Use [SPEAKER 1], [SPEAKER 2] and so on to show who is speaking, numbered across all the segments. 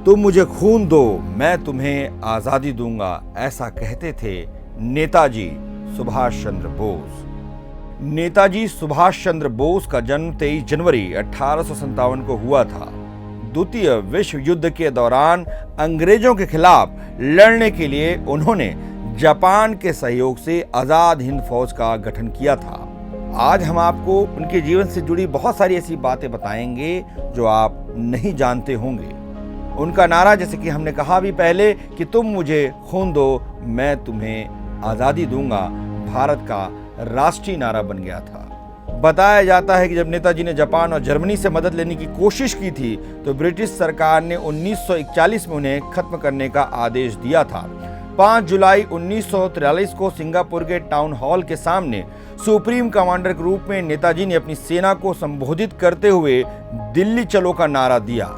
[SPEAKER 1] तुम मुझे खून दो, मैं तुम्हें आजादी दूंगा, ऐसा कहते थे नेताजी सुभाष चंद्र बोस। नेताजी सुभाष चंद्र बोस का जन्म 23 जनवरी 1857 को हुआ था। द्वितीय विश्व युद्ध के दौरान अंग्रेजों के खिलाफ लड़ने के लिए उन्होंने जापान के सहयोग से आजाद हिंद फौज का गठन किया था। आज हम आपको उनके जीवन से जुड़ी बहुत सारी ऐसी बातें बताएंगे जो आप नहीं जानते होंगे। उनका नारा, जैसे कि हमने कहा भी पहले, कि तुम मुझे खून दो, मैं तुम्हें आज़ादी दूंगा, भारत का राष्ट्रीय नारा बन गया था। बताया जाता है कि जब नेताजी ने जापान और जर्मनी से मदद लेने की कोशिश की थी तो ब्रिटिश सरकार ने 1941 में उन्हें खत्म करने का आदेश दिया था। 5 जुलाई 1943 को सिंगापुर के टाउन हॉल के सामने सुप्रीम कमांडर के रूप में नेताजी ने अपनी सेना को संबोधित करते हुए दिल्ली चलो का नारा दिया।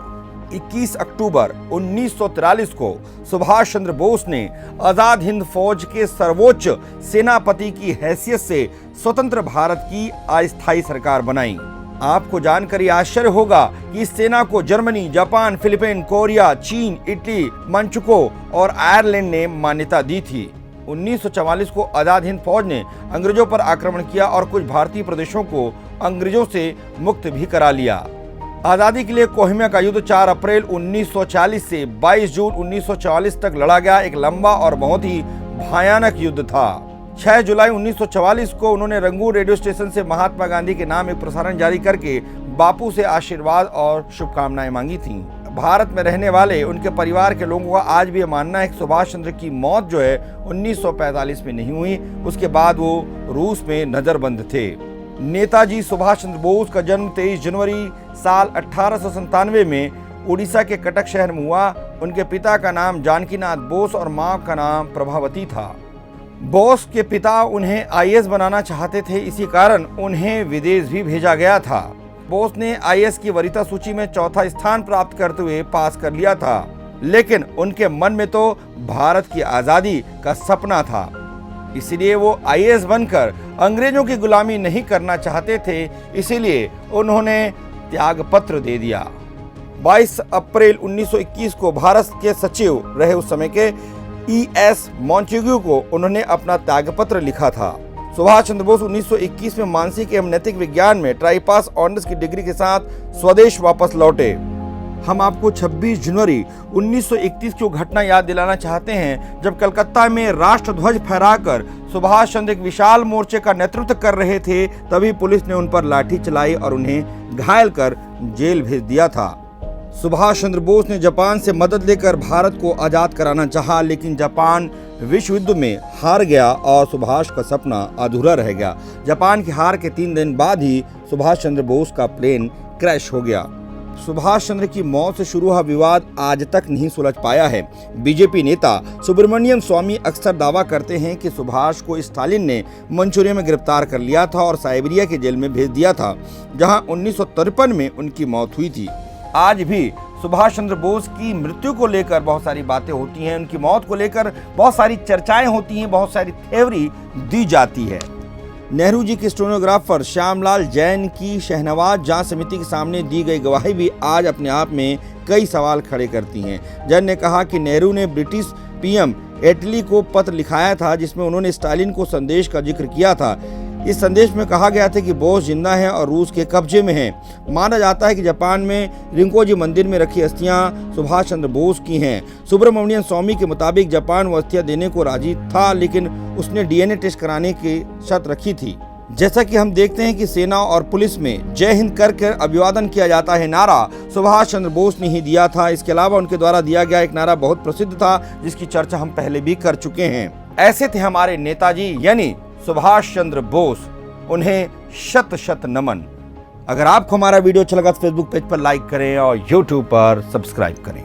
[SPEAKER 1] 21 अक्टूबर 1943 को सुभाष चंद्र बोस ने आजाद हिंद फौज के सर्वोच्च सेनापति की हैसियत से स्वतंत्र भारत की अस्थायी सरकार बनाई। आपको जानकर आश्चर्य होगा कि इस सेना को जर्मनी, जापान, फिलीपीन, कोरिया, चीन, इटली, मंचुको और आयरलैंड ने मान्यता दी थी। 1944 को आजाद हिंद फौज ने अंग्रेजों पर आक्रमण किया और कुछ भारतीय प्रदेशों को अंग्रेजों से मुक्त भी करा लिया। आजादी के लिए कोहिमा का युद्ध 4 अप्रैल 1940 से 22 जून 1944 तक लड़ा गया एक लंबा और बहुत ही भयानक युद्ध था। 6 जुलाई 1944 को उन्होंने रंगून रेडियो स्टेशन से महात्मा गांधी के नाम एक प्रसारण जारी करके बापू से आशीर्वाद और शुभकामनाएं मांगी थीं। भारत में रहने वाले उनके परिवार के लोगों का आज भी यह मानना है कि सुभाष चंद्र की मौत जो है 1945 में नहीं हुई, उसके बाद वो रूस में नजरबंद थे। नेताजी सुभाष चंद्र बोस का जन्म 23 जनवरी साल 1897 में उड़ीसा के कटक शहर में हुआ। उनके पिता का नाम जानकीनाथ बोस और मां का नाम प्रभावती था। बोस के पिता उन्हें आईएएस बनाना चाहते थे, इसी कारण उन्हें विदेश भी भेजा गया था। बोस ने आईएएस की वरीयता सूची में 4था स्थान प्राप्त करते हुए पास कर लिया था, लेकिन उनके मन में तो भारत की आजादी का सपना था, इसलिए वो आईएएस बनकर अंग्रेजों की गुलामी नहीं करना चाहते थे, इसीलिए उन्होंने त्याग पत्र दे दिया। 22 अप्रैल 1921 को भारत के सचिव रहे उस समय के E.S. मॉन्टेग्यू को उन्होंने अपना त्यागपत्र लिखा था। सुभाष चंद्र बोस 1921 में मानसिक एवं नैतिक विज्ञान में ट्राईपास ऑनर्स की डिग्री के साथ स्वदेश वापस लौटे। हम आपको 26 जनवरी 1931 की घटना याद दिलाना चाहते हैं, जब कलकत्ता में राष्ट्र ध्वज फहराकर सुभाष चंद्र एक विशाल मोर्चे का नेतृत्व कर रहे थे। तभी पुलिस ने उन पर लाठी चलाई और उन्हें घायल कर जेल भेज दिया था। सुभाष चंद्र बोस ने जापान से मदद लेकर भारत को आजाद कराना चाहा, लेकिन जापान विश्व युद्ध में हार गया और सुभाष का सपना अधूरा रह गया। जापान की हार के 3 दिन बाद ही सुभाष चंद्र बोस का प्लेन क्रैश हो गया। सुभाष चंद्र की मौत से शुरू हुआ विवाद आज तक नहीं सुलझ पाया है। बीजेपी नेता सुब्रमण्यम स्वामी अक्सर दावा करते हैं कि सुभाष को स्टालिन ने मंचूरिया में गिरफ्तार कर लिया था और साइबेरिया की जेल में भेज दिया था, जहां 1953 में उनकी मौत हुई थी। आज भी सुभाष चंद्र बोस की मृत्यु को लेकर बहुत सारी बातें होती हैं, उनकी मौत को लेकर बहुत सारी चर्चाएं होती हैं, बहुत सारी थ्योरी दी जाती है। नेहरू जी के स्टेनोग्राफर श्यामलाल जैन की शहनवाज जांच समिति के सामने दी गई गवाही भी आज अपने आप में कई सवाल खड़े करती हैं। जैन ने कहा कि नेहरू ने ब्रिटिश पीएम एटली को पत्र लिखाया था, जिसमें उन्होंने स्टालिन को संदेश का जिक्र किया था। इस संदेश में कहा गया था कि बोस जिंदा हैं और रूस के कब्जे में हैं। माना जाता है कि जापान में रिंकोजी मंदिर में रखी अस्थियां सुभाष चंद्र बोस की हैं। सुब्रमण्यम स्वामी के मुताबिक जापान वो अस्थियां देने को राजी था, लेकिन उसने डीएनए टेस्ट कराने की शर्त रखी थी। जैसा कि हम देखते हैं कि सेना और पुलिस में जय हिंद कर अभिवादन किया जाता है नारा सुभाष चंद्र बोस ने ही दिया था। इसके अलावा उनके द्वारा दिया गया एक नारा बहुत प्रसिद्ध था, जिसकी चर्चा हम पहले भी कर चुके हैं। ऐसे थे हमारे नेताजी यानी सुभाष चंद्र बोस, उन्हें शत शत नमन। अगर आपको हमारा वीडियो अच्छा लगा तो फेसबुक पेज पर लाइक करें और यूट्यूब पर सब्सक्राइब करें।